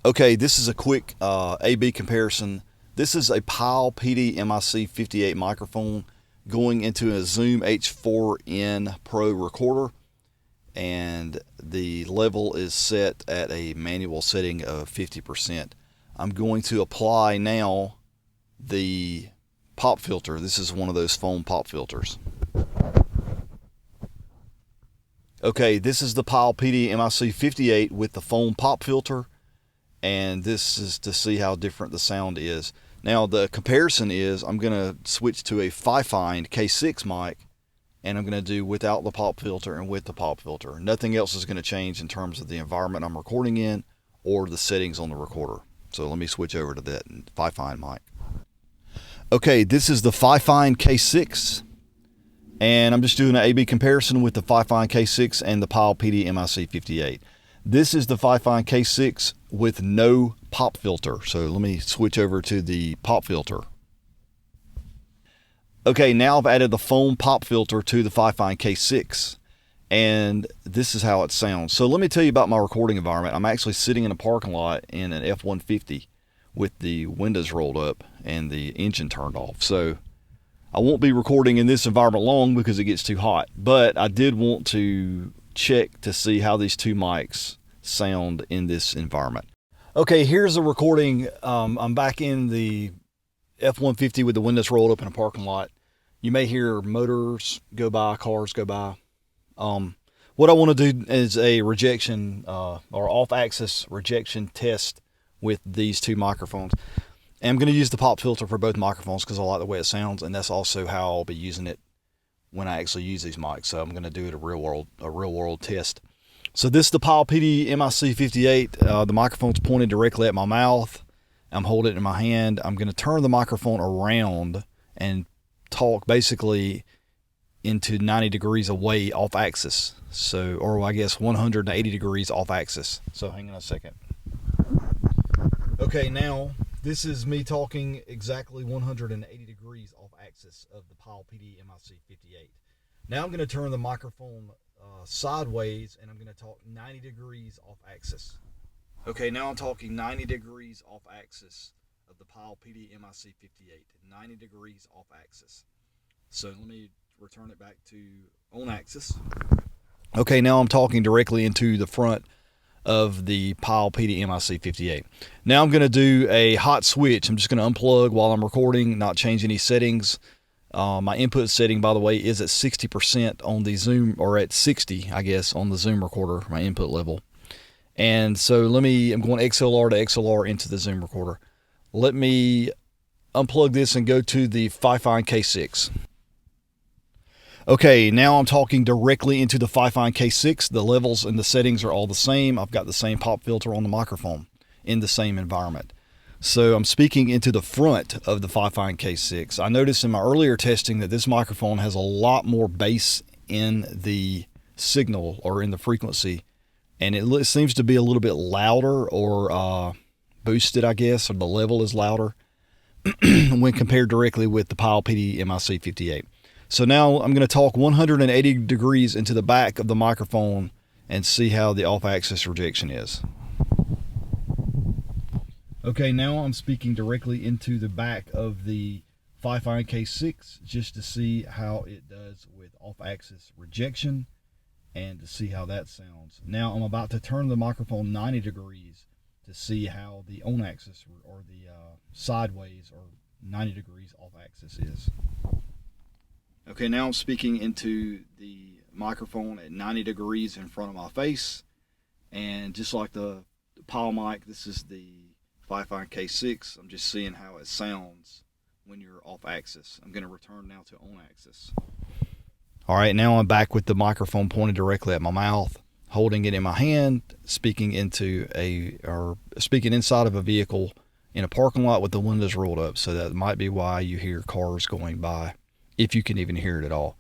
Okay, this is a quick A-B comparison. This is a Pyle PDMIC58 microphone going into a Zoom H4n Pro recorder, and the level is set at a manual setting of 50%. I'm going to apply now the pop filter. This is one of those foam pop filters. Okay, this is the Pyle PDMIC58 with the foam pop filter, and this is to see how different the sound is. Now the comparison is I'm going to switch to a FiFine K6 mic, and I'm going to do without the pop filter and with the pop filter. Nothing else is going to change in terms of the environment I'm recording in or the settings on the recorder. So let me switch over to that FiFine mic. Okay, this is the FiFine K6, and I'm just doing an A-B comparison with the FiFine K6 and the Pyle PDMIC58. This is the FiFine K6 with no pop filter. So let me switch over to the pop filter. Okay, now I've added the foam pop filter to the FiFine K6, and this is how it sounds. So let me tell you about my recording environment. I'm actually sitting in a parking lot in an F-150 with the windows rolled up and the engine turned off. So I won't be recording in this environment long because it gets too hot, but I did want to check to see how these two mics sound in this environment. Okay, here's the recording. I'm back in the F-150 with the windows rolled up in a parking lot. You may hear motors go by, cars go by. What I want to do is a rejection or off-axis rejection test with these two microphones. And I'm going to use the pop filter for both microphones because I like the way it sounds, and that's also how I'll be using it when I actually use these mics. So I'm going to do it a real world test. So this is the Pyle PDMIC58. The microphone's pointed directly at my mouth. I'm holding it in my hand. I'm going to turn the microphone around and talk basically into 90 degrees away off axis. So, or I guess 180 degrees off axis. So hang on a second. Okay, now this is me talking exactly 180 degrees off axis of the Pyle PDMIC58. Now I'm going to turn the microphone sideways, and I'm going to talk 90 degrees off axis. Okay, now I'm talking 90 degrees off axis of the Pyle PDMIC58, 90 degrees off axis. So let me return it back to on axis. Okay, now I'm talking directly into the front of the Pyle PDMIC58. Now I'm going to do a hot switch. I'm just going to unplug while I'm recording, not change any settings. My input setting, by the way, is at 60% on the Zoom, or at 60, I guess, on the Zoom recorder, my input level. And so I'm going XLR to XLR into the Zoom recorder. Let me unplug this and go to the FiFine K6. Okay, now I'm talking directly into the FiFine K6. The levels and the settings are all the same. I've got the same pop filter on the microphone in the same environment. So I'm speaking into the front of the FiFine K6. I noticed in my earlier testing that this microphone has a lot more bass in the signal or in the frequency, and it seems to be a little bit louder or boosted, I guess, or the level is louder when compared directly with the Pyle PDMIC58. So now I'm going to talk 180 degrees into the back of the microphone and see how the off-axis rejection is. Okay, now I'm speaking directly into the back of the FiFine K6 just to see how it does with off-axis rejection and to see how that sounds. Now I'm about to turn the microphone 90 degrees to see how the on-axis or the sideways or 90 degrees off-axis is. Okay, now I'm speaking into the microphone at 90 degrees in front of my face, and just like the Pyle mic, this is the FiFine K6. I'm just seeing how it sounds when you're off axis. I'm going to return now to on axis. All right, now I'm back with the microphone pointed directly at my mouth, holding it in my hand, speaking inside of a vehicle in a parking lot with the windows rolled up. So that might be why you hear cars going by, if you can even hear it at all.